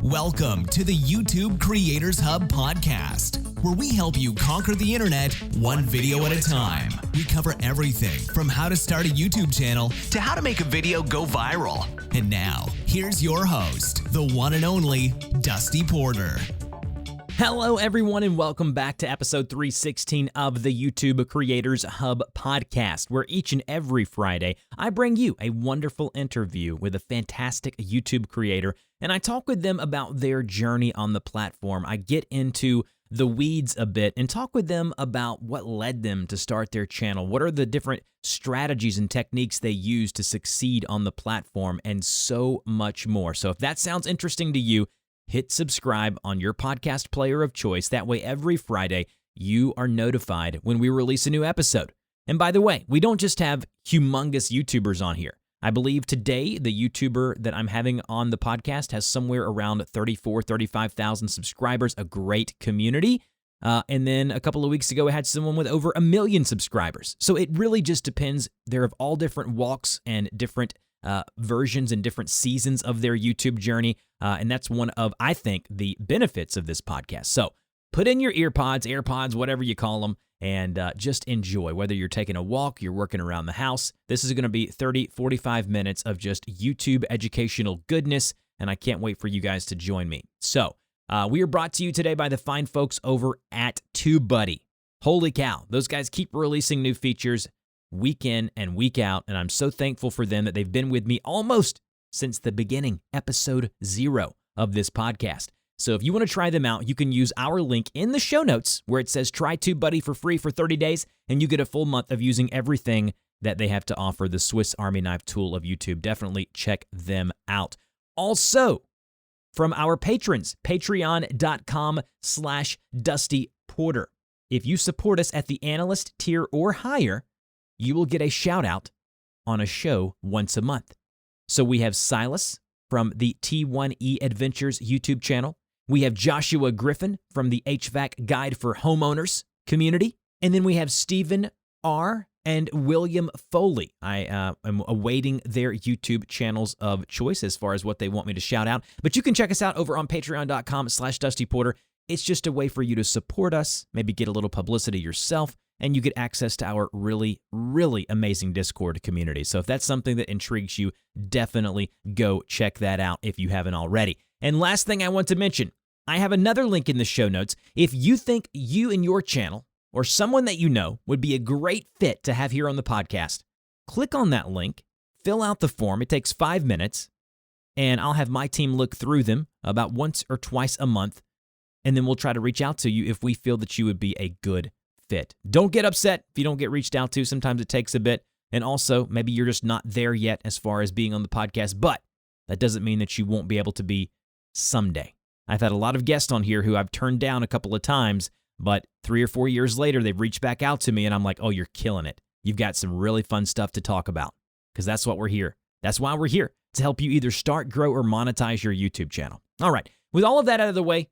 Welcome to the YouTube Creators Hub podcast, where we help you conquer the internet one video at a time. We cover everything from how to start a YouTube channel to how to make a video go viral. And now, here's your host, the one and only Dusty Porter. Hello, everyone, and welcome back to episode 316 of the YouTube Creators Hub podcast, where each and every Friday, I bring you a wonderful interview with a fantastic YouTube creator, and I talk with them about their journey on the platform. I get into the weeds a bit and talk with them about what led them to start their channel, what are the different strategies and techniques they use to succeed on the platform, and so much more. So if that sounds interesting to you, hit subscribe on your podcast player of choice. That way, every Friday, you are notified when we release a new episode. And by the way, we don't just have humongous YouTubers on here. I believe today, the YouTuber that I'm having on the podcast has somewhere around 35,000 subscribers, a great community. And then a couple of weeks ago, I had someone with over 1 million subscribers. So it really just depends. They're of all different walks and different versions and different seasons of their YouTube journey. And that's one of, I think, the benefits of this podcast. So put in your earpods, AirPods, whatever you call them, and just enjoy. Whether you're taking a walk, you're working around the house, this is going to be 30, 45 minutes of just YouTube educational goodness, and I can't wait for you guys to join me. So we are brought to you today by the fine folks over at TubeBuddy. Holy cow, those guys keep releasing new features week in and week out, and I'm so thankful for them that they've been with me almost since the beginning, episode 0 of this podcast. So if you want to try them out, you can use our link in the show notes where it says try TubeBuddy for free for 30 days, and you get a full month of using everything that they have to offer, the Swiss Army knife tool of YouTube. Definitely check them out. Also, from our patrons, patreon.com/DustyPorter. If you support us at the analyst tier or higher, you will get a shout out on a show once a month. So we have Silas from the T1E Adventures YouTube channel. We have Joshua Griffin from the HVAC Guide for Homeowners community. And then we have Stephen R. and William Foley. I am awaiting their YouTube channels of choice as far as what they want me to shout out. But you can check us out over on patreon.com/DustyPorter. It's just a way for you to support us, maybe get a little publicity yourself, and you get access to our really, really amazing Discord community. So if that's something that intrigues you, definitely go check that out if you haven't already. And last thing I want to mention, I have another link in the show notes. If you think you and your channel or someone that you know would be a great fit to have here on the podcast, click on that link, fill out the form. It takes 5 minutes, and I'll have my team look through them about once or twice a month, and then we'll try to reach out to you if we feel that you would be a good fit. Don't get upset if you don't get reached out to. Sometimes it takes a bit. And also, maybe you're just not there yet as far as being on the podcast, but that doesn't mean that you won't be able to be someday. I've had a lot of guests on here who I've turned down a couple of times, but 3 or 4 years later, they've reached back out to me, and I'm like, oh, you're killing it. You've got some really fun stuff to talk about, because that's what we're here. That's why we're here, to help you either start, grow, or monetize your YouTube channel. All right, with all of that out of the way,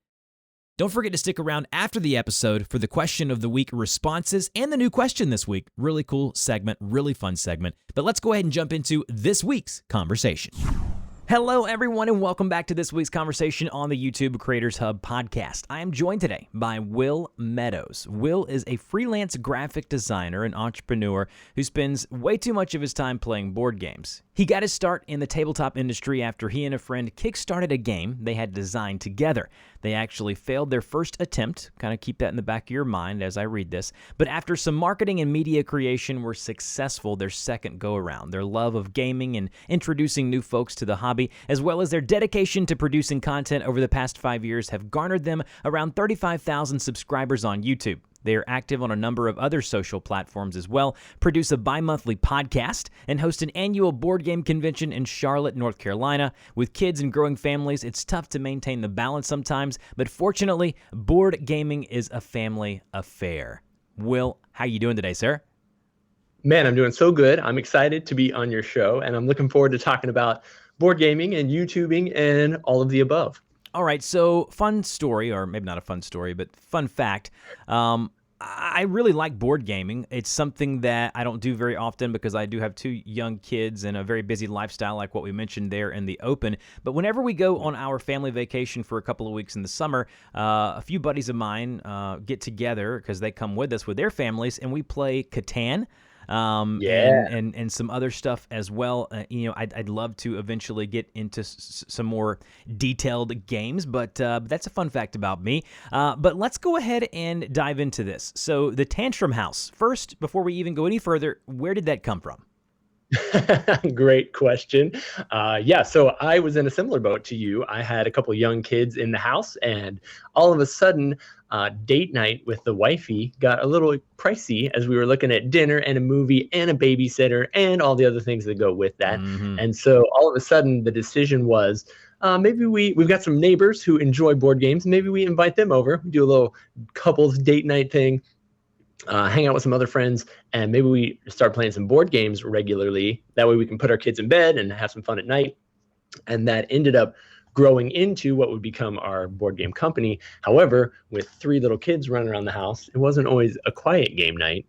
don't forget to stick around after the episode for the question of the week responses and the new question this week. Really cool segment, really fun segment. But let's go ahead and jump into this week's conversation. Hello, everyone, and welcome back to this week's conversation on the YouTube Creators Hub podcast. I am joined today by Will Meadows. Will is a freelance graphic designer and entrepreneur who spends way too much of his time playing board games. He got his start in the tabletop industry after he and a friend kickstarted a game they had designed together. They actually failed their first attempt, kind of keep that in the back of your mind as I read this, but after some marketing and media creation were successful their second go-around. Their love of gaming and introducing new folks to the hobby, as well as their dedication to producing content over the past 5 years, have garnered them around 35,000 subscribers on YouTube. They are active on a number of other social platforms as well, produce a bi-monthly podcast, and host an annual board game convention in Charlotte, North Carolina. With kids and growing families, it's tough to maintain the balance sometimes, but fortunately, board gaming is a family affair. Will, how you doing today, sir? Man, I'm doing so good. I'm excited to be on your show, and I'm looking forward to talking about board gaming and YouTubing and all of the above. All right, so fun story, or maybe not a fun story, but fun fact. I really like board gaming. It's something that I don't do very often because I do have 2 young kids and a very busy lifestyle like what we mentioned there in the open. But whenever we go on our family vacation for a couple of weeks in the summer, a few buddies of mine get together because they come with us with their families, and we play Catan. Yeah. And some other stuff as well. I'd love to eventually get into some more detailed games, but that's a fun fact about me. But let's go ahead and dive into this. So the Tantrum House. First, before we even go any further, where did that come from? Great question. Yeah, so I was in a similar boat to you. I had a couple young kids in the house, and all of a sudden, date night with the wifey got a little pricey as we were looking at dinner and a movie and a babysitter and all the other things that go with that. Mm-hmm. And so all of a sudden, the decision was maybe we've got some neighbors who enjoy board games. Maybe we invite them over, do a little couples date night thing. Hang out with some other friends, and maybe we start playing some board games regularly. That way we can put our kids in bed and have some fun at night. And that ended up growing into what would become our board game company. However, with 3 little kids running around the house, it wasn't always a quiet game night.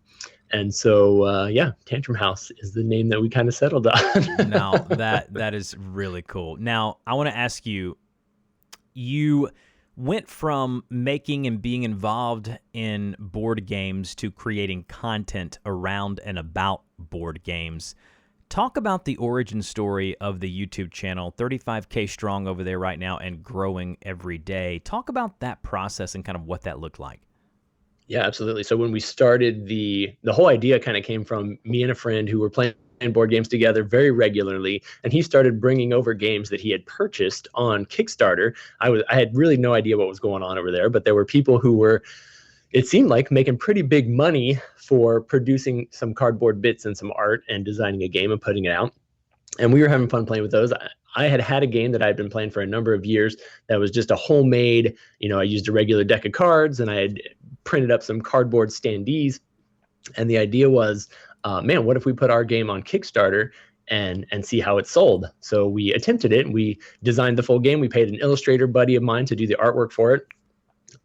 And so, Tantrum House is the name that we kind of settled on. Now, that is really cool. Now, I want to ask you, you went from making and being involved in board games to creating content around and about board games. Talk about the origin story of the YouTube channel, 35K strong over there right now and growing every day. Talk about that process and kind of what that looked like. Yeah, absolutely. So when we started, the whole idea kind of came from me and a friend who were playing board games together very regularly, and he started bringing over games that he had purchased on Kickstarter. I had really no idea what was going on over there, but there were people who were, it seemed like, making pretty big money for producing some cardboard bits and some art and designing a game and putting it out. And we were having fun playing with those. I had a game that I'd been playing for a number of years that was just a homemade, I used a regular deck of cards, and I had printed up some cardboard standees. And the idea was, man, what if we put our game on Kickstarter and see how it sold? So we attempted it, and we designed the full game. We paid an illustrator buddy of mine to do the artwork for it.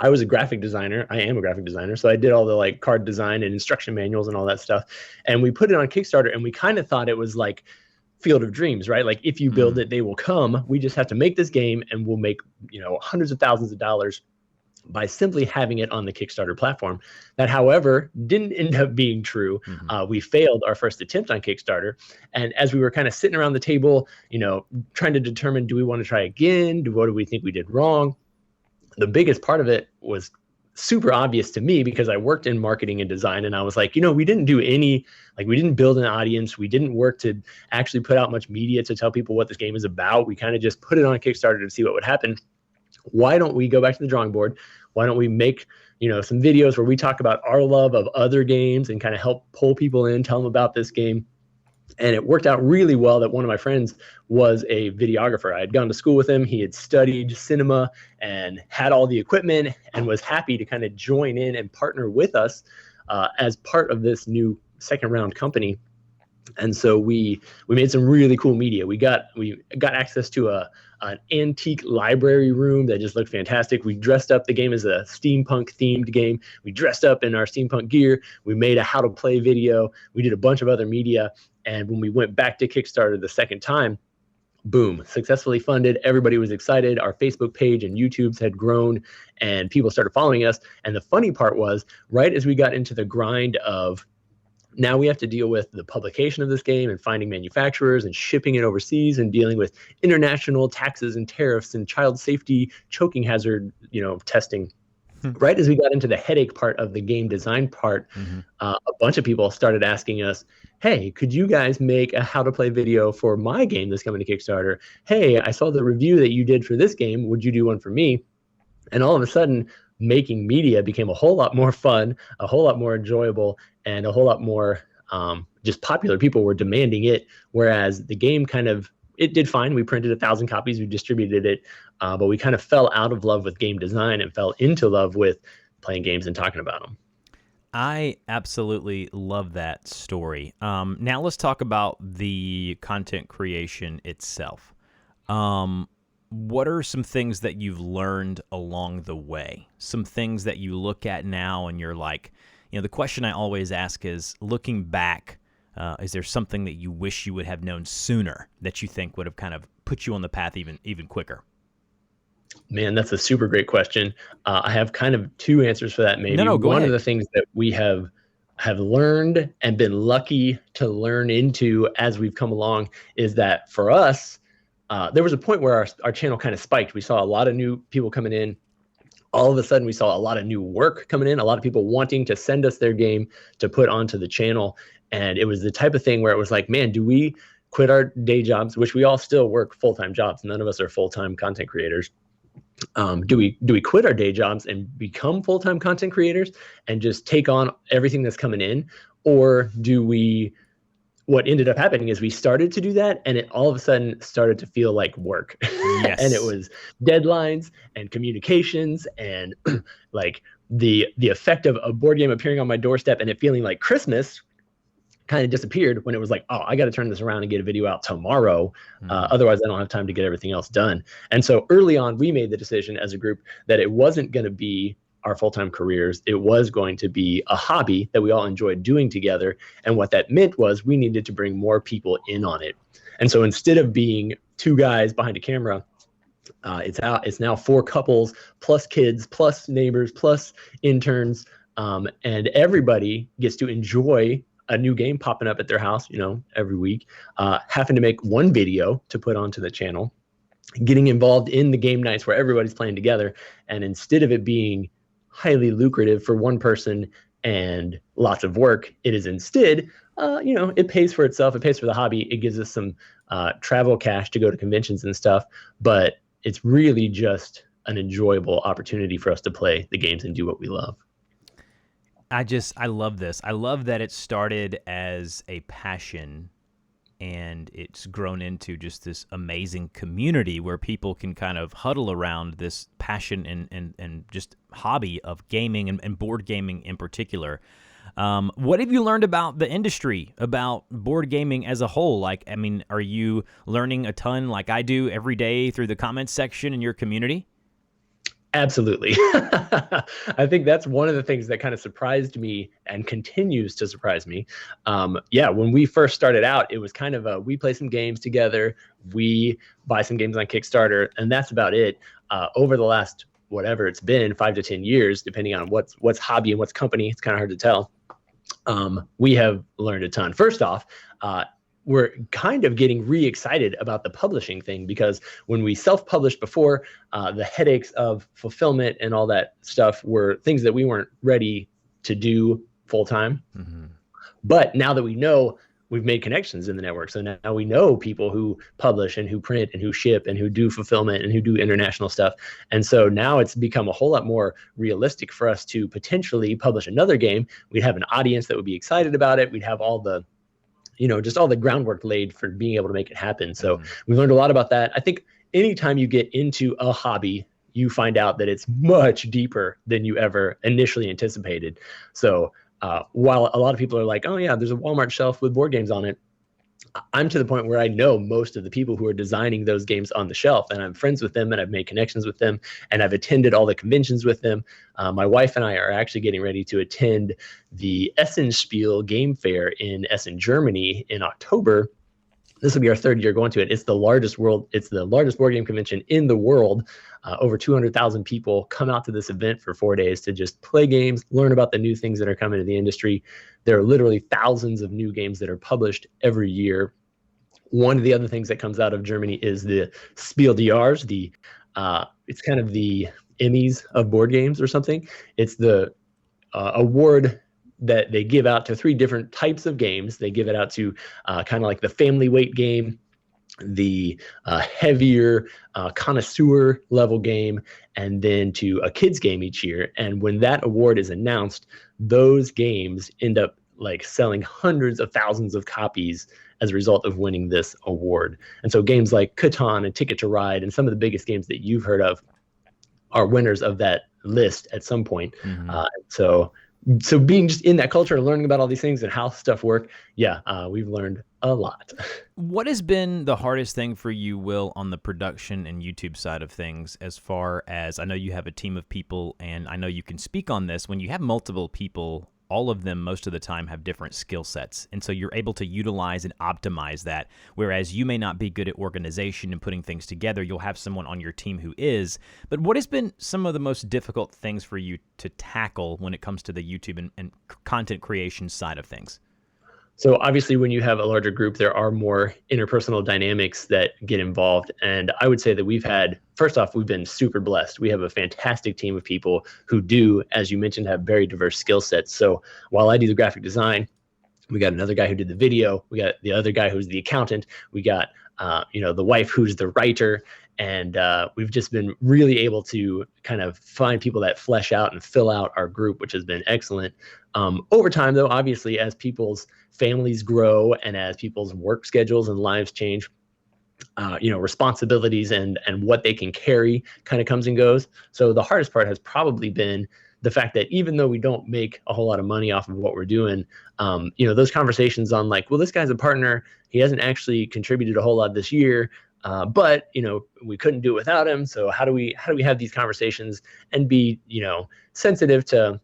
I was a graphic designer. I am a graphic designer. So I did all the card design and instruction manuals and all that stuff. And we put it on Kickstarter, and we kind of thought it was like Field of Dreams, right? Like, if you build it, they will come. We just have to make this game, and we'll make, hundreds of thousands of dollars by simply having it on the Kickstarter platform. That, however, didn't end up being true. Mm-hmm. We failed our first attempt on Kickstarter. And as we were kind of sitting around the table, trying to determine, do we want to try again? What do we think we did wrong? The biggest part of it was super obvious to me because I worked in marketing and design, and I was like, we didn't do any, we didn't build an audience. We didn't work to actually put out much media to tell people what this game is about. We kind of just put it on Kickstarter to see what would happen. Why don't we go back to the drawing board? Why don't we make, some videos where we talk about our love of other games and kind of help pull people in, tell them about this game? And it worked out really well that one of my friends was a videographer. I had gone to school with him. He had studied cinema and had all the equipment and was happy to kind of join in and partner with us as part of this new second round company. And so we made some really cool media. We got access to an antique library room that just looked fantastic. We dressed up the game as a steampunk themed game. We dressed up in our steampunk gear. We made a how to play video. We did a bunch of other media. And when we went back to Kickstarter the second time, boom, successfully funded. Everybody was excited. Our Facebook page and YouTube's had grown, and people started following us. And the funny part was, right as we got into the grind of, now we have to deal with the publication of this game and finding manufacturers and shipping it overseas and dealing with international taxes and tariffs and child safety, choking hazard, testing. Right as we got into the headache part of the game design part, a bunch of people started asking us, hey, could you guys make a how to play video for my game that's coming to Kickstarter? Hey, I saw the review that you did for this game. Would you do one for me? And all of a sudden, making media became a whole lot more fun, a whole lot more enjoyable, and a whole lot more just popular. People were demanding it, whereas the game it did fine. We printed 1,000 copies, we distributed it, but we kind of fell out of love with game design and fell into love with playing games and talking about them. I absolutely love that story. Now let's talk about the content creation itself. What are some things that you've learned along the way? Some things that you look at now and you're like, The question I always ask is, looking back, is there something that you wish you would have known sooner that you think would have kind of put you on the path even quicker? Man, that's a super great question. I have kind of two answers for that. Maybe No, go one ahead. of the things that we have learned and been lucky to learn into as we've come along is that for us, there was a point where our channel kind of spiked. We saw a lot of new people coming in. All of a sudden, we saw a lot of new work coming in, a lot of people wanting to send us their game to put onto the channel. And it was the type of thing where it was like, man, do we quit our day jobs, which we all still work full-time jobs. None of us are full-time content creators. Do we quit our day jobs and become full-time content creators and just take on everything that's coming in? Or what ended up happening is we started to do that, and it all of a sudden started to feel like work. Yes. And it was deadlines and communications and like the effect of a board game appearing on my doorstep and it feeling like Christmas kind of disappeared when it was like, oh, I got to turn this around and get a video out tomorrow. Otherwise, I don't have time to get everything else done. And so early on, we made the decision as a group that it wasn't going to be our full-time careers. It was going to be a hobby that we all enjoyed doing together. And what that meant was we needed to bring more people in on it. And so instead of being two guys behind a camera, it's now 4 couples plus kids plus neighbors plus interns, and everybody gets to enjoy a new game popping up at their house, every week, having to make one video to put onto the channel, getting involved in the game nights where everybody's playing together. And instead of it being highly lucrative for one person and lots of work, it is instead, it pays for itself. It pays for the hobby. It gives us some travel cash to go to conventions and stuff. But it's really just an enjoyable opportunity for us to play the games and do what we love. I love this. I love that it started as a passion and it's grown into just this amazing community where people can kind of huddle around this passion and just hobby of gaming and board gaming in particular. What have you learned about the industry, about board gaming as a whole? Are you learning a ton like I do every day through the comments section in your community? Absolutely. I think that's one of the things that kind of surprised me and continues to surprise me. When we first started out, it was kind of we play some games together, we buy some games on Kickstarter, and that's about it. Over the last, whatever it's been, 5 to 10 years, depending on what's hobby and what's company, it's kind of hard to tell. We have learned a ton. First off, we're kind of getting re-excited about the publishing thing, because when we self-published before, the headaches of fulfillment and all that stuff were things that we weren't ready to do full-time. Mm-hmm. But now that we know, we've made connections in the network. So now we know people who publish and who print and who ship and who do fulfillment and who do international stuff. And so now it's become a whole lot more realistic for us to potentially publish another game. We'd have an audience that would be excited about it. We'd have all the just all the groundwork laid for being able to make it happen. So we learned a lot about that. I think anytime you get into a hobby, you find out that it's much deeper than you ever initially anticipated. So while a lot of people are like, oh yeah, there's a Walmart shelf with board games on it, I'm to the point where I know most of the people who are designing those games on the shelf, and I'm friends with them and I've made connections with them and I've attended all the conventions with them. My wife and I are actually getting ready to attend the Essenspiel game fair in Essen, Germany in October. This will be our 3rd year going to it. It's the largest board game convention in the world. Over 200,000 people come out to this event for 4 days to just play games, learn about the new things that are coming to the industry. There are literally thousands of new games that are published every year. One of the other things that comes out of Germany is the Spiel des Jahres. It's kind of the Emmys of board games or something. It's the award that they give out to 3 different types of games. They give it out to kind of like the family weight game, the heavier connoisseur level game, and then to a kids game each year. And when that award is announced, those games end up like selling hundreds of thousands of copies as a result of winning this award. And so games like Catan and Ticket to Ride and some of the biggest games that you've heard of are winners of that list at some point. Mm-hmm. So being just in that culture and learning about all these things and how stuff work, we've learned a lot. What has been the hardest thing for you, Will, on the production and YouTube side of things, as far as, I know you have a team of people and I know you can speak on this, when you have multiple people all of them most of the time have different skill sets. And so you're able to utilize and optimize that. Whereas you may not be good at organization and putting things together, you'll have someone on your team who is. But what has been some of the most difficult things for you to tackle when it comes to the YouTube and content creation side of things? So obviously, when you have a larger group, there are more interpersonal dynamics that get involved. And I would say that first off, we've been super blessed. We have a fantastic team of people who do, as you mentioned, have very diverse skill sets. So while I do the graphic design, we got another guy who did the video. We got the other guy who's the accountant. We got, the wife who's the writer. And we've just been really able to kind of find people that flesh out and fill out our group, which has been excellent. Over time, though, obviously, as people's families grow and as people's work schedules and lives change, responsibilities and what they can carry kind of comes and goes. So the hardest part has probably been the fact that even though we don't make a whole lot of money off of what we're doing, those conversations on like, well, this guy's a partner. He hasn't actually contributed a whole lot this year. But we couldn't do it without him. So how do we have these conversations and be, sensitive to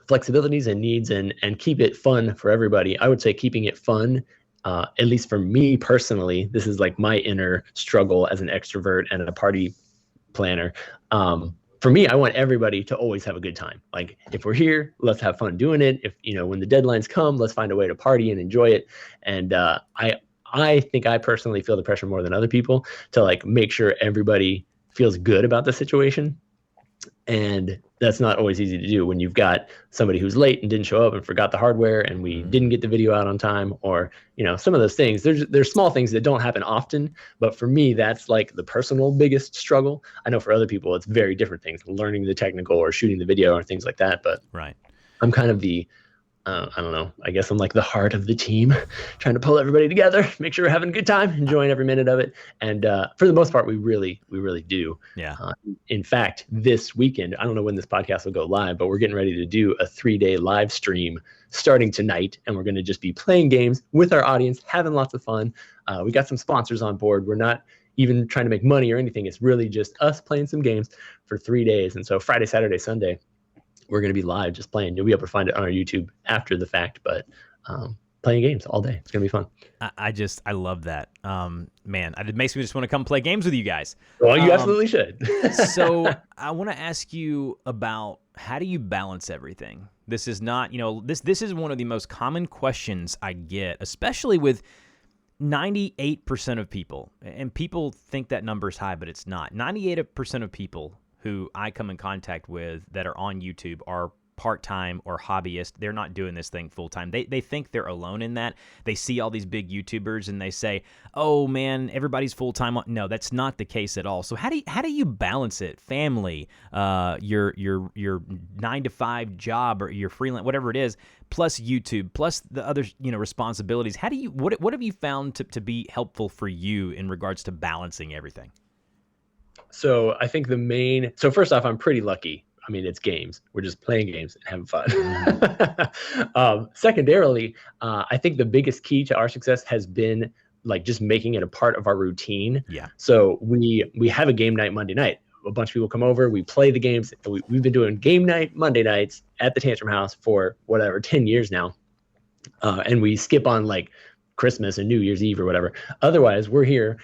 flexibilities and needs and keep it fun for everybody? I would say keeping it fun, at least for me personally, this is like my inner struggle as an extrovert and a party planner. For me, I want everybody to always have a good time. Like if we're here, let's have fun doing it. If, when the deadlines come, let's find a way to party and enjoy it. And, I think I personally feel the pressure more than other people to like make sure everybody feels good about the situation. And that's not always easy to do when you've got somebody who's late and didn't show up and forgot the hardware and we didn't get the video out on time, or, some of those things. There's small things that don't happen often, but for me, that's like the personal biggest struggle. I know for other people, it's very different things, learning the technical or shooting the video or things like that. But right. I'm kind of I don't know. I guess I'm like the heart of the team, trying to pull everybody together, make sure we're having a good time, enjoying every minute of it. And for the most part, we really do. Yeah. In fact, this weekend, I don't know when this podcast will go live, but we're getting ready to do a 3-day live stream starting tonight. And we're going to just be playing games with our audience, having lots of fun. We got some sponsors on board. We're not even trying to make money or anything. It's really just us playing some games for 3 days. And so Friday, Saturday, Sunday, we're going to be live just playing. You'll be able to find it on our YouTube after the fact, but playing games all day. It's going to be fun. I love that. Man, it makes me just want to come play games with you guys. Well, you absolutely should. So I want to ask you about how do you balance everything? This is not, this is one of the most common questions I get, especially with 98% of people. And people think that number's high, but it's not. 98% of people who I come in contact with that are on YouTube are part-time or hobbyist. They're not doing this thing full-time. They think they're alone in that. They see all these big YouTubers and they say, oh man, everybody's full-time. No, that's not the case at all. So how do you balance it? Family, your 9-to-5 job or your freelance, whatever it is, plus YouTube, plus the other, responsibilities. What have you found to be helpful for you in regards to balancing everything? So I think so first off, I'm pretty lucky. I mean, it's games. We're just playing games and having fun. Secondarily, I think the biggest key to our success has been like just making it a part of our routine. Yeah. So we have a game night Monday night. A bunch of people come over, we play the games. We've been doing game night Monday nights at the Tantrum House for 10 years now. And we skip on like Christmas and New Year's Eve or whatever. Otherwise, we're here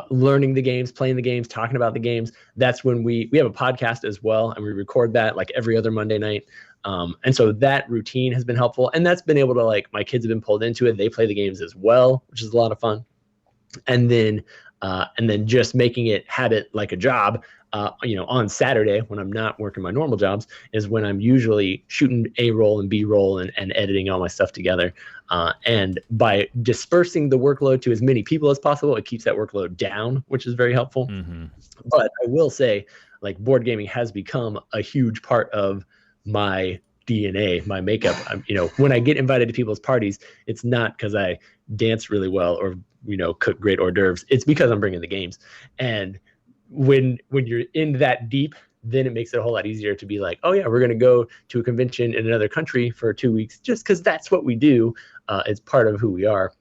learning the games, playing the games, talking about the games. That's when we have a podcast as well, and we record that like every other Monday night. And so that routine has been helpful, and that's been able to like my kids have been pulled into it. They play the games as well, which is a lot of fun. And then just making it habit like a job. On Saturday when I'm not working my normal jobs is when I'm usually shooting A-roll and B-roll and editing all my stuff together. And by dispersing the workload to as many people as possible, it keeps that workload down, which is very helpful. Mm-hmm. But I will say, like, board gaming has become a huge part of my DNA, my makeup. When I get invited to people's parties, it's not because I dance really well or, cook great hors d'oeuvres. It's because I'm bringing the games. And when you're in that deep, then it makes it a whole lot easier to be like, oh yeah, we're going to go to a convention in another country for 2 weeks just because that's what we do. It's part of who we are.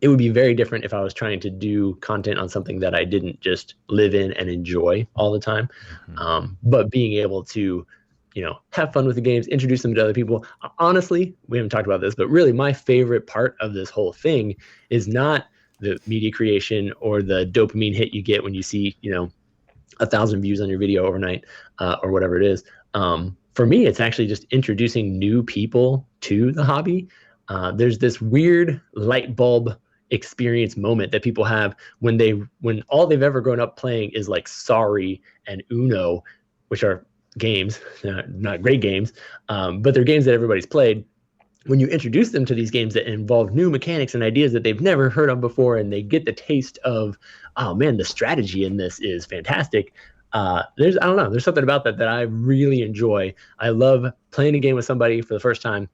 It would be very different if I was trying to do content on something that I didn't just live in and enjoy all the time. Mm-hmm. But being able to have fun with the games, introduce them to other people. Honestly, we haven't talked about this, but really my favorite part of this whole thing is not the media creation or the dopamine hit you get when you see, 1,000 views on your video overnight, or whatever it is. For me, it's actually just introducing new people to the hobby. There's this weird light bulb experience moment that people have when all they've ever grown up playing is like Sorry and Uno, which are games, not great games, but they're games that everybody's played. When you introduce them to these games that involve new mechanics and ideas that they've never heard of before, and they get the taste of, oh man, the strategy in this is fantastic. There's something about that I really enjoy. I love playing a game with somebody for the first time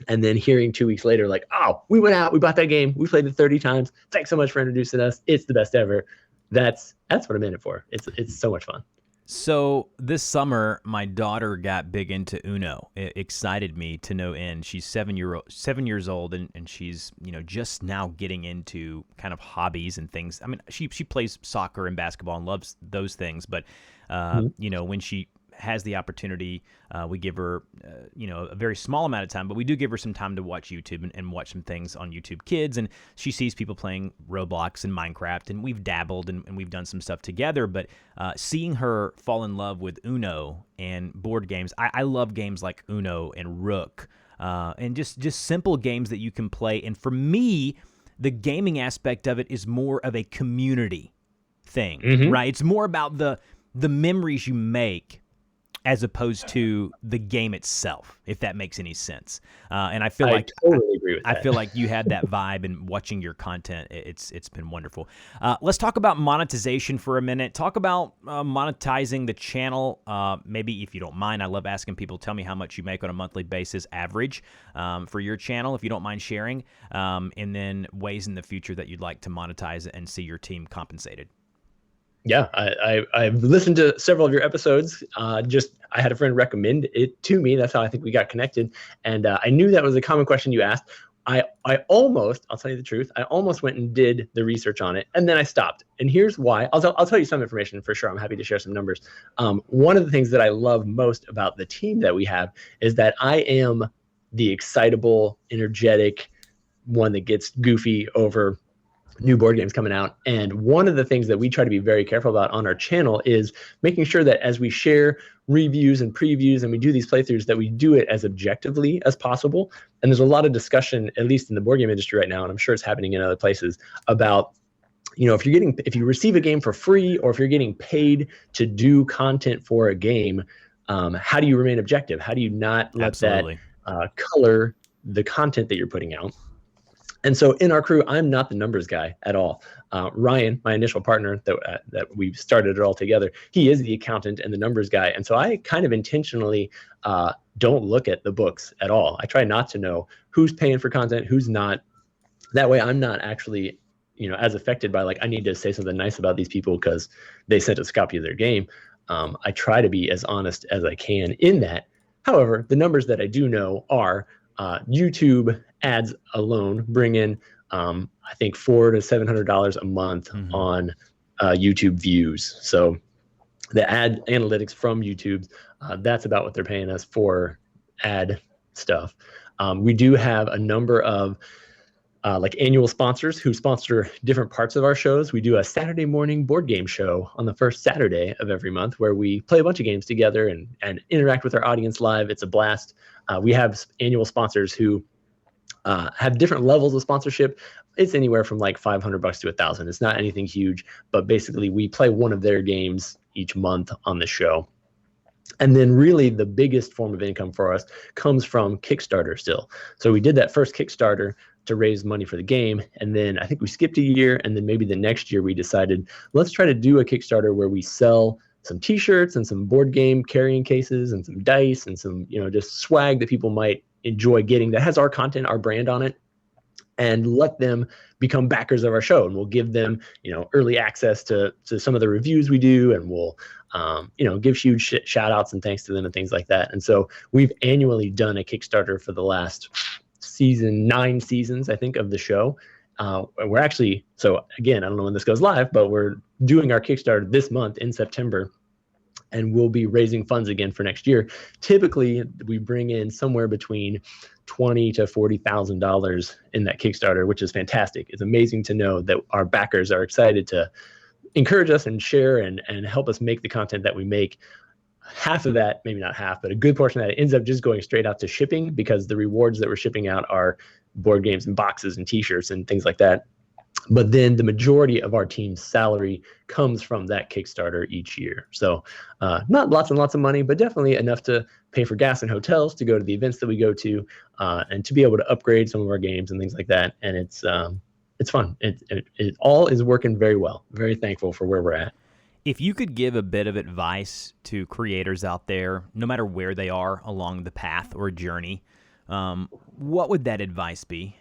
and then hearing 2 weeks later, like, oh, we went out, we bought that game, we played it 30 times. Thanks so much for introducing us. It's the best ever. That's what I'm in it for. It's so much fun. So this summer, my daughter got big into Uno. It excited me to no end. She's 7 years old, and she's just now getting into kind of hobbies and things. I mean, she plays soccer and basketball and loves those things, but when she has the opportunity, we give her a very small amount of time, but we do give her some time to watch YouTube and watch some things on YouTube Kids, and she sees people playing Roblox and Minecraft, and we've dabbled and we've done some stuff together, but seeing her fall in love with Uno and board games, I love games like Uno and Rook, and just simple games that you can play, and for me, the gaming aspect of it is more of a community thing, right? It's more about the memories you make as opposed to the game itself, if that makes any sense. And I feel I totally agree with that. I feel like you had that vibe in watching your content. It's been wonderful. Let's talk about monetization for a minute. Talk about monetizing the channel. Maybe if you don't mind, I love asking people, tell me how much you make on a monthly basis average for your channel, if you don't mind sharing, and then ways in the future that you'd like to monetize and see your team compensated. Yeah, I've listened to several of your episodes. I had a friend recommend it to me. That's how I think we got connected. And I knew that was a common question you asked. I'll tell you the truth, I almost went and did the research on it, and then I stopped. And here's why. I'll tell you some information for sure. I'm happy to share some numbers. One of the things that I love most about the team that we have is that I am the excitable, energetic one that gets goofy over new board games coming out. And one of the things that we try to be very careful about on our channel is making sure that as we share reviews and previews and we do these playthroughs, that we do it as objectively as possible. And there's a lot of discussion, at least in the board game industry right now, and I'm sure it's happening in other places, about if you receive a game for free or if you're getting paid to do content for a game, how do you remain objective? How do you not let that color the content that you're putting out? And so in our crew, I'm not the numbers guy at all. Ryan, my initial partner that we started it all together, he is the accountant and the numbers guy. And so I kind of intentionally don't look at the books at all. I try not to know who's paying for content, who's not. That way I'm not actually, as affected by I need to say something nice about these people because they sent us a copy of their game. I try to be as honest as I can in that. However, the numbers that I do know are YouTube ads alone bring in, I think, $400 to $700 a month on YouTube views. So the ad analytics from YouTube, that's about what they're paying us for ad stuff. We do have a number of annual sponsors who sponsor different parts of our shows. We do a Saturday morning board game show on the first Saturday of every month where we play a bunch of games together and interact with our audience live. It's a blast. We have annual sponsors who have different levels of sponsorship. It's anywhere from $500 to $1,000. It's not anything huge, but basically we play one of their games each month on the show. And then really the biggest form of income for us comes from Kickstarter still. So we did that first Kickstarter to raise money for the game. And then I think we skipped a year. And then maybe the next year we decided, let's try to do a Kickstarter where we sell some t-shirts and some board game carrying cases and some dice and some, just swag that people might enjoy getting that has our content, our brand on it, and let them become backers of our show. And we'll give them, early access to some of the reviews we do. And we'll, give huge shout outs and thanks to them and things like that. And so we've annually done a Kickstarter for the last 9 seasons, I think, of the show. We're actually, so again, I don't know when this goes live, but we're doing our Kickstarter this month in September. and we'll be raising funds again for next year. Typically, we bring in somewhere between $20,000 to $40,000 in that Kickstarter, which is fantastic. It's amazing to know that our backers are excited to encourage us and share and help us make the content that we make. Half of that, maybe not half, but a good portion of that ends up just going straight out to shipping, because the rewards that we're shipping out are board games and boxes and t-shirts and things like that. But then the majority of our team's salary comes from that Kickstarter each year. So not lots and lots of money, but definitely enough to pay for gas and hotels, to go to the events that we go to, and to be able to upgrade some of our games and things like that. And it's fun. It all is working very well. Very thankful for where we're at. If you could give a bit of advice to creators out there, no matter where they are along the path or journey, what would that advice be?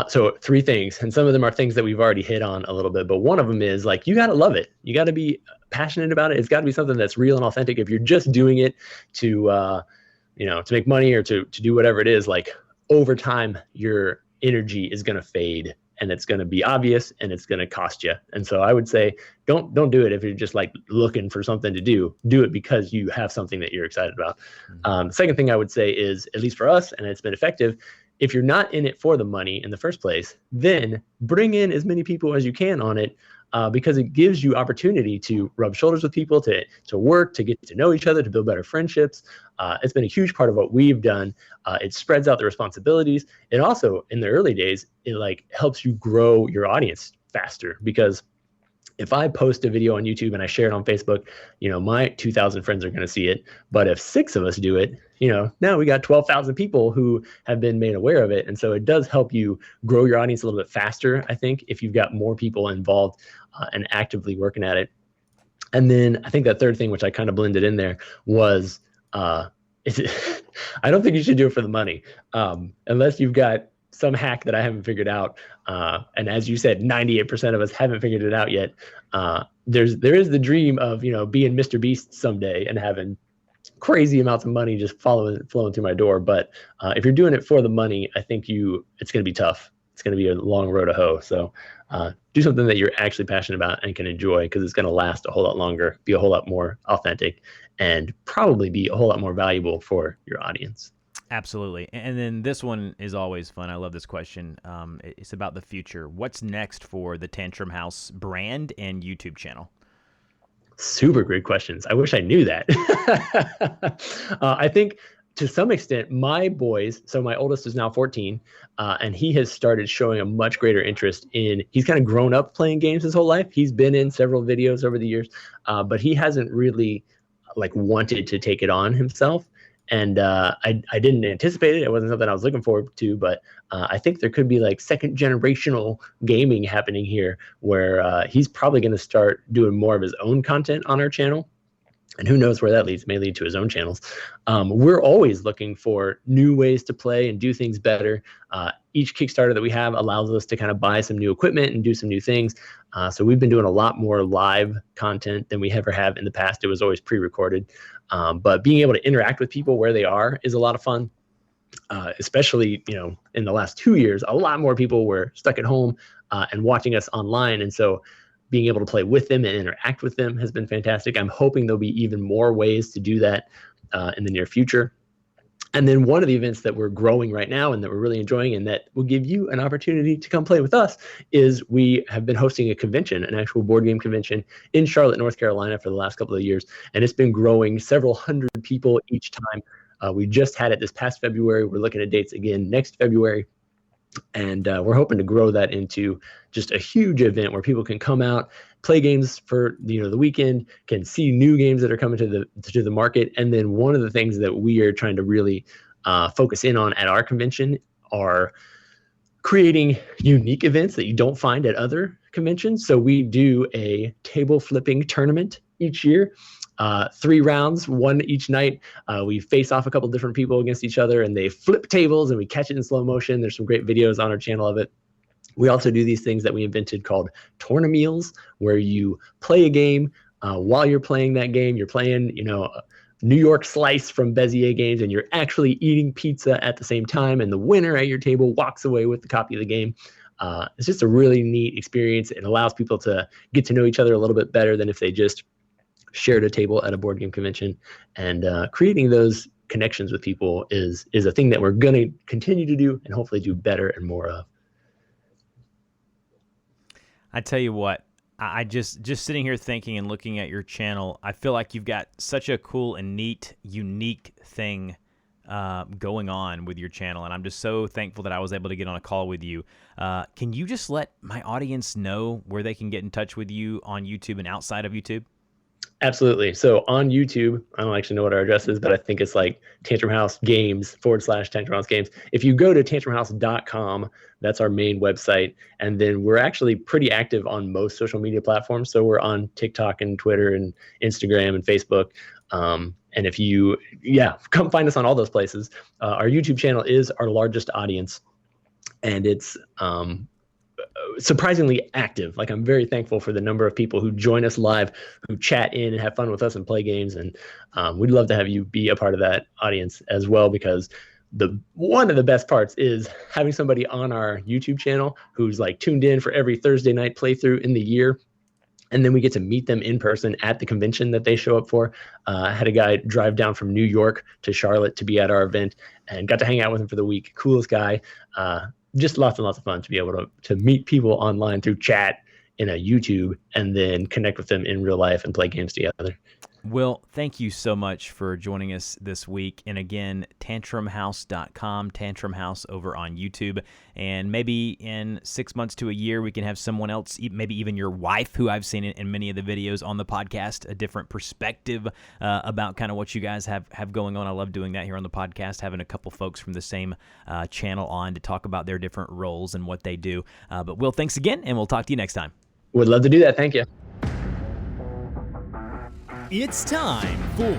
So 3 things, and some of them are things that we've already hit on a little bit, but one of them is like, you got to love it. You got to be passionate about it. It's got to be something that's real and authentic. If you're just doing it to make money or to do whatever it is, like over time, your energy is going to fade, and it's going to be obvious, and it's going to cost you. And so I would say, don't do it if you're just like looking for something to do. Do it because you have something that you're excited about. The second thing I would say is, at least for us, and it's been effective, if you're not in it for the money in the first place, then bring in as many people as you can on it, because it gives you opportunity to rub shoulders with people, to work, to get to know each other, to build better friendships. It's been a huge part of what we've done. It spreads out the responsibilities. It also, in the early days, it like helps you grow your audience faster, because if I post a video on YouTube and I share it on Facebook, my 2,000 friends are going to see it. But if 6 of us do it, now we got 12,000 people who have been made aware of it. And so it does help you grow your audience a little bit faster, I think, if you've got more people involved and actively working at it. And then I think that third thing, which I kind of blended in there, was I don't think you should do it for the money, unless you've got some hack that I haven't figured out. And as you said, 98% of us haven't figured it out yet. There is the dream of, being Mr. Beast someday and having crazy amounts of money just flowing through my door. But if you're doing it for the money, I think it's going to be tough. It's going to be a long road to hoe. So do something that you're actually passionate about and can enjoy, because it's going to last a whole lot longer, be a whole lot more authentic, and probably be a whole lot more valuable for your audience. Absolutely. And then this one is always fun. I love this question. It's about the future. What's next for the Tantrum House brand and YouTube channel? Super great questions. I wish I knew that. I think to some extent, my boys, so my oldest is now 14, and he has started showing a much greater interest he's kind of grown up playing games his whole life. He's been in several videos over the years, but he hasn't really wanted to take it on himself. And I didn't anticipate it. It wasn't something I was looking forward to, but I think there could be second generational gaming happening here, where he's probably going to start doing more of his own content on our channel. And who knows where that leads, may lead to his own channels. We're always looking for new ways to play and do things better. Each Kickstarter that we have allows us to kind of buy some new equipment and do some new things. So we've been doing a lot more live content than we ever have in the past. It was always pre-recorded. But being able to interact with people where they are is a lot of fun. Especially, in the last 2 years, a lot more people were stuck at home and watching us online. And so being able to play with them and interact with them has been fantastic. I'm hoping there'll be even more ways to do that in the near future. And then one of the events that we're growing right now and that we're really enjoying, and that will give you an opportunity to come play with us, is we have been hosting a convention, an actual board game convention in Charlotte, North Carolina for the last couple of years. And it's been growing several hundred people each time. We just had it this past February. We're looking at dates again next February. And we're hoping to grow that into just a huge event where people can come out, play games for the weekend, can see new games that are coming to the market. And then one of the things that we are trying to really focus in on at our convention are creating unique events that you don't find at other conventions. So we do a table flipping tournament each year. 3 rounds, one each night. We face off a couple different people against each other, and they flip tables, and we catch it in slow motion. There's some great videos on our channel of it. We also do these things that we invented called Tournameals, where you play a game. While you're playing that game, you're playing, New York Slice from Bezier Games, and you're actually eating pizza at the same time, and the winner at your table walks away with the copy of the game. It's just a really neat experience. It allows people to get to know each other a little bit better than if they just shared a table at a board game convention, and creating those connections with people is a thing that we're going to continue to do and hopefully do better and more of. I tell you what, I just sitting here thinking and looking at your channel, I feel like you've got such a cool and neat, unique thing going on with your channel, and I'm just so thankful that I was able to get on a call with you. Can you just let my audience know where they can get in touch with you on YouTube and outside of YouTube? Absolutely. So on YouTube, I don't actually know what our address is, but I think it's like Tantrum House Games / Tantrum House Games. If you go to tantrumhouse.com, that's our main website. And then we're actually pretty active on most social media platforms. So we're on TikTok and Twitter and Instagram and Facebook. And if you, come find us on all those places. Our YouTube channel is our largest audience, and it's surprisingly active. Like, I'm very thankful for the number of people who join us live, who chat in and have fun with us and play games. And we'd love to have you be a part of that audience as well, because one of the best parts is having somebody on our YouTube channel who's like tuned in for every Thursday night playthrough in the year. And then we get to meet them in person at the convention that they show up for. I had a guy drive down from New York to Charlotte to be at our event and got to hang out with him for the week. Coolest guy. Just lots and lots of fun to be able to meet people online through chat in a YouTube and then connect with them in real life and play games together. Will, thank you so much for joining us this week. And again, tantrumhouse.com, Tantrum House over on YouTube. And maybe in 6 months to a year, we can have someone else, maybe even your wife, who I've seen in many of the videos on the podcast, a different perspective about kind of what you guys have going on. I love doing that here on the podcast, having a couple folks from the same channel on to talk about their different roles and what they do. But Will, thanks again, and we'll talk to you next time. Would love to do that. Thank you. It's time for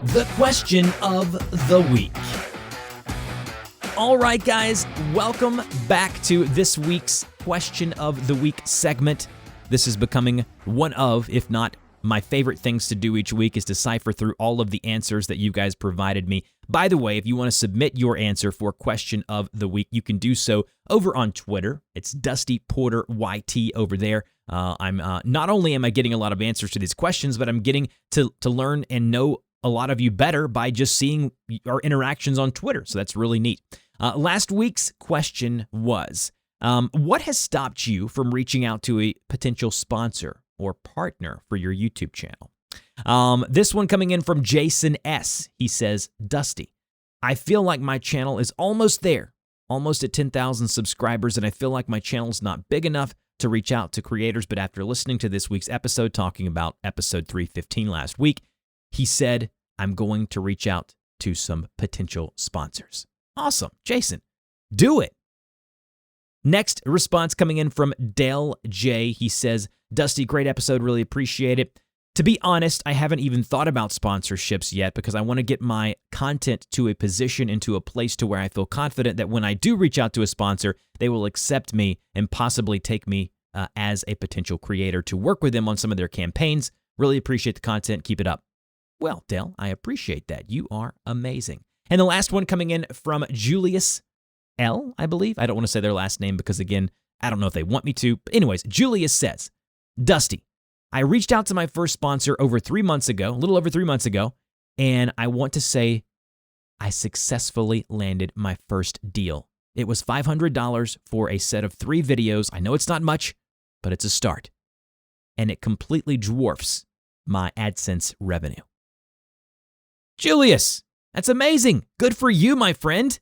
the question of the week. All right, guys, welcome back to this week's question of the week segment. This is becoming one of, if not my favorite things to do each week, is to cipher through all of the answers that you guys provided me. By the way, if you want to submit your answer for question of the week, you can do so over on Twitter. It's Dusty Porter YT over there. I'm not only am I getting a lot of answers to these questions, but I'm getting to learn and know a lot of you better by just seeing our interactions on Twitter. So that's really neat. Last week's question was, what has stopped you from reaching out to a potential sponsor or partner for your YouTube channel? This one coming in from Jason S. He says, Dusty, I feel like my channel is almost there, almost at 10,000 subscribers, and I feel like my channel's not big enough to reach out to creators, but after listening to this week's episode, talking about episode 315 last week, he said, I'm going to reach out to some potential sponsors. Awesome. Jason, do it. Next response coming in from Dale J. He says, Dusty, great episode. Really appreciate it. To be honest, I haven't even thought about sponsorships yet because I want to get my content to a position into a place to where I feel confident that when I do reach out to a sponsor, they will accept me and possibly take me as a potential creator to work with them on some of their campaigns. Really appreciate the content. Keep it up. Well, Dale, I appreciate that. You are amazing. And the last one coming in from Julius L, I believe. I don't want to say their last name because, again, I don't know if they want me to. But anyways, Julius says, Dusty, I reached out to my first sponsor over 3 months ago, a little over 3 months ago, and I want to say I successfully landed my first deal. It was $500 for a set of 3 videos. I know it's not much, but it's a start. And it completely dwarfs my AdSense revenue. Julius, that's amazing. Good for you, my friend.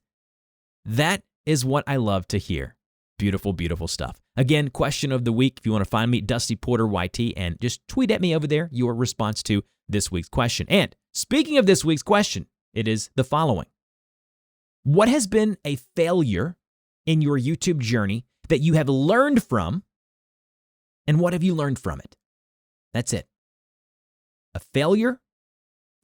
That is what I love to hear. Beautiful, beautiful stuff. Again, question of the week. If you want to find me, Dusty Porter YT, and just tweet at me over there your response to this week's question. And speaking of this week's question, it is the following. What has been a failure in your YouTube journey that you have learned from, and what have you learned from it? That's it. A failure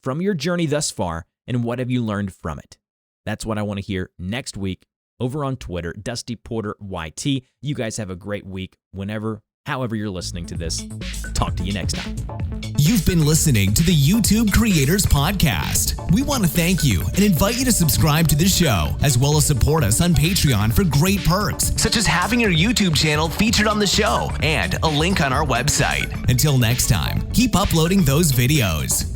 from your journey thus far, and what have you learned from it? That's what I want to hear next week over on Twitter, Dusty Porter YT. You guys have a great week whenever however you're listening to this. Talk to you next time. You've been listening to the YouTube Creators Podcast. We want to thank you and invite you to subscribe to the show, as well as support us on Patreon for great perks, such as having your YouTube channel featured on the show and a link on our website. Until next time, keep uploading those videos.